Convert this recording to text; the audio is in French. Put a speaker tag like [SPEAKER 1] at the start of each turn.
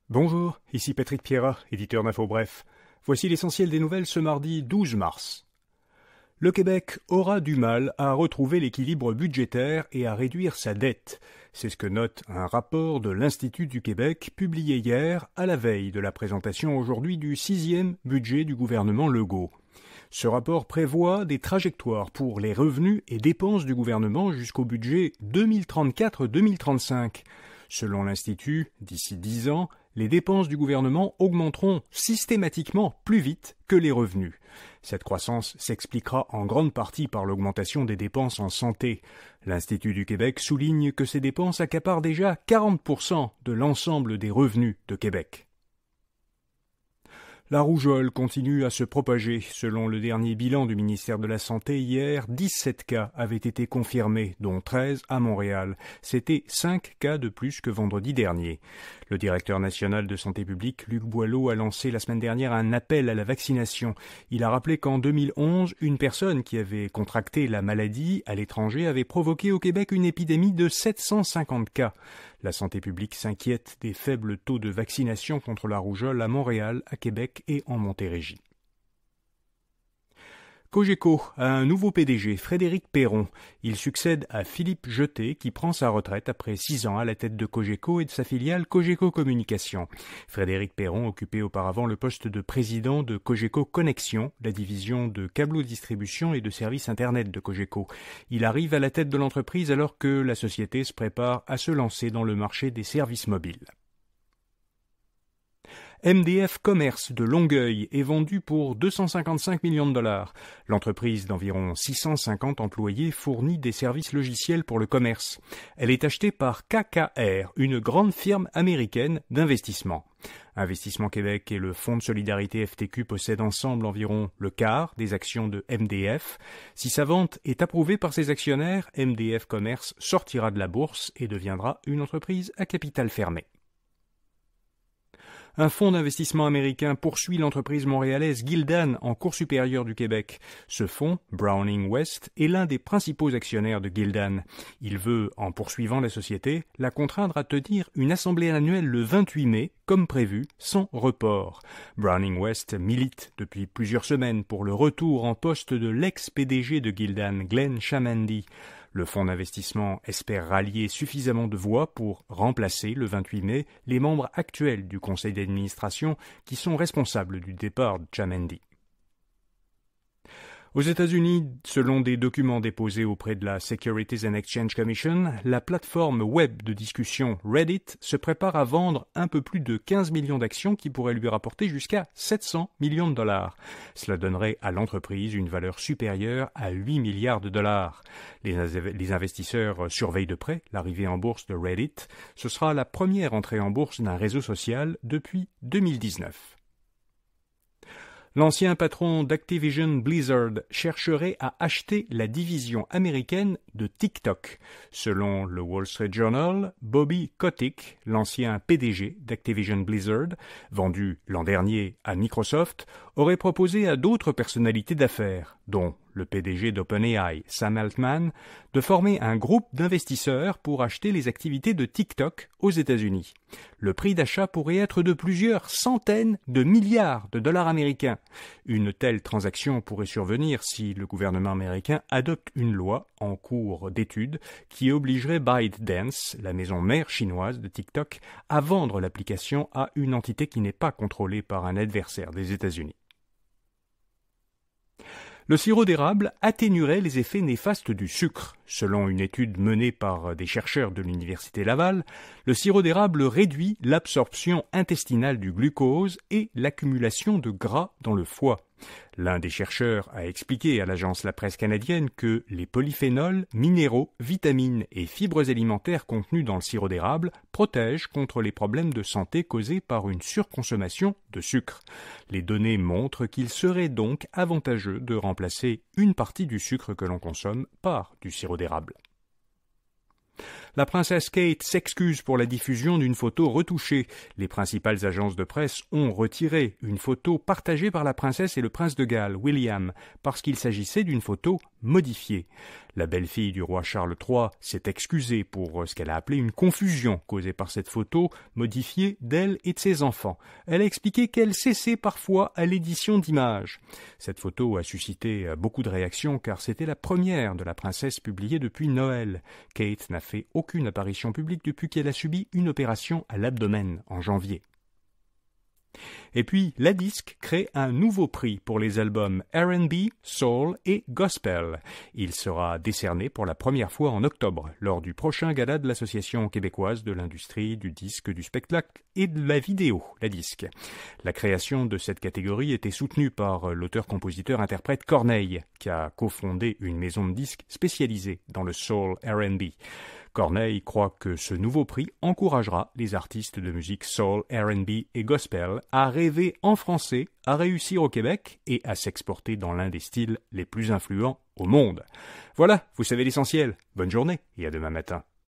[SPEAKER 1] Bonjour, ici Patrick Pierrat, éditeur d'Info Bref. Voici l'essentiel des nouvelles ce mardi 12 mars. Le Québec aura du mal à retrouver l'équilibre budgétaire et à réduire sa dette. C'est ce que note un rapport de l'Institut du Québec publié hier à la veille de la présentation aujourd'hui du 6e budget du gouvernement Legault. Ce rapport prévoit des trajectoires pour les revenus et dépenses du gouvernement jusqu'au budget 2034-2035. Selon l'Institut, d'ici 10 ans, les dépenses du gouvernement augmenteront systématiquement plus vite que les revenus. Cette croissance s'expliquera en grande partie par l'augmentation des dépenses en santé. L'Institut du Québec souligne que ces dépenses accaparent déjà 40% de l'ensemble des revenus de Québec. La rougeole continue à se propager. Selon le dernier bilan du ministère de la Santé hier, 17 cas avaient été confirmés, dont 13 à Montréal. C'était 5 cas de plus que vendredi dernier. Le directeur national de santé publique, Luc Boileau, a lancé la semaine dernière un appel à la vaccination. Il a rappelé qu'en 2011, une personne qui avait contracté la maladie à l'étranger avait provoqué au Québec une épidémie de 750 cas. La santé publique s'inquiète des faibles taux de vaccination contre la rougeole à Montréal, à Québec et en Montérégie. Cogeco a un nouveau PDG, Frédéric Perron. Il succède à Philippe Jeté, qui prend sa retraite après 6 ans à la tête de Cogeco et de sa filiale Cogeco Communication. Frédéric Perron occupait auparavant le poste de président de Cogeco Connexion, la division de câblo-distribution et de services Internet de Cogeco. Il arrive à la tête de l'entreprise alors que la société se prépare à se lancer dans le marché des services mobiles. MDF Commerce de Longueuil est vendu pour 255 millions de dollars. L'entreprise d'environ 650 employés fournit des services logiciels pour le commerce. Elle est achetée par KKR, une grande firme américaine d'investissement. Investissement Québec et le Fonds de solidarité FTQ possèdent ensemble environ le quart des actions de MDF. Si sa vente est approuvée par ses actionnaires, MDF Commerce sortira de la bourse et deviendra une entreprise à capital fermé. Un fonds d'investissement américain poursuit l'entreprise montréalaise Gildan en Cour supérieure du Québec. Ce fonds, Browning West, est l'un des principaux actionnaires de Gildan. Il veut, en poursuivant la société, la contraindre à tenir une assemblée annuelle le 28 mai, comme prévu, sans report. Browning West milite depuis plusieurs semaines pour le retour en poste de l'ex-PDG de Gildan, Glenn Chamandy. Le fonds d'investissement espère rallier suffisamment de voix pour remplacer, le 28 mai, les membres actuels du conseil d'administration qui sont responsables du départ de Chamandy. Aux États-Unis, selon des documents déposés auprès de la Securities and Exchange Commission, la plateforme web de discussion Reddit se prépare à vendre un peu plus de 15 millions d'actions qui pourraient lui rapporter jusqu'à 700 millions de dollars. Cela donnerait à l'entreprise une valeur supérieure à 8 milliards de dollars. Les investisseurs surveillent de près l'arrivée en bourse de Reddit. Ce sera la première entrée en bourse d'un réseau social depuis 2019. L'ancien patron d'Activision Blizzard chercherait à acheter la division américaine de TikTok. Selon le Wall Street Journal, Bobby Kotick, l'ancien PDG d'Activision Blizzard, vendu l'an dernier à Microsoft, aurait proposé à d'autres personnalités d'affaires, dont le PDG d'OpenAI, Sam Altman, de former un groupe d'investisseurs pour acheter les activités de TikTok aux États-Unis. Le prix d'achat pourrait être de plusieurs centaines de milliards de dollars américains. Une telle transaction pourrait survenir si le gouvernement américain adopte une loi en cours d'étude qui obligerait ByteDance, la maison mère chinoise de TikTok, à vendre l'application à une entité qui n'est pas contrôlée par un adversaire des États-Unis. Le sirop d'érable atténuerait les effets néfastes du sucre. Selon une étude menée par des chercheurs de l'Université Laval, le sirop d'érable réduit l'absorption intestinale du glucose et l'accumulation de gras dans le foie. L'un des chercheurs a expliqué à l'agence La Presse canadienne que les polyphénols, minéraux, vitamines et fibres alimentaires contenus dans le sirop d'érable protègent contre les problèmes de santé causés par une surconsommation de sucre. Les données montrent qu'il serait donc avantageux de remplacer une partie du sucre que l'on consomme par du sirop d'érable. La princesse Kate s'excuse pour la diffusion d'une photo retouchée. Les principales agences de presse ont retiré une photo partagée par la princesse et le prince de Galles, William, parce qu'il s'agissait d'une photo modifiée. La belle-fille du roi Charles III s'est excusée pour ce qu'elle a appelé une confusion causée par cette photo modifiée d'elle et de ses enfants. Elle a expliqué qu'elle cessait parfois à l'édition d'images. Cette photo a suscité beaucoup de réactions car c'était la première de la princesse publiée depuis Noël. Kate n'a fait aucune apparition publique depuis qu'elle a subi une opération à l'abdomen en janvier. Et puis, la disque crée un nouveau prix pour les albums R&B, Soul et Gospel. Il sera décerné pour la première fois en octobre, lors du prochain gala de l'Association québécoise de l'industrie du disque, du spectacle et de la vidéo, la disque. La création de cette catégorie était soutenue par l'auteur-compositeur-interprète Corneille, qui a cofondé une maison de disques spécialisée dans le Soul R&B. Corneille croit que ce nouveau prix encouragera les artistes de musique soul, R&B et gospel à rêver en français, à réussir au Québec et à s'exporter dans l'un des styles les plus influents au monde. Voilà, vous savez l'essentiel. Bonne journée et à demain matin.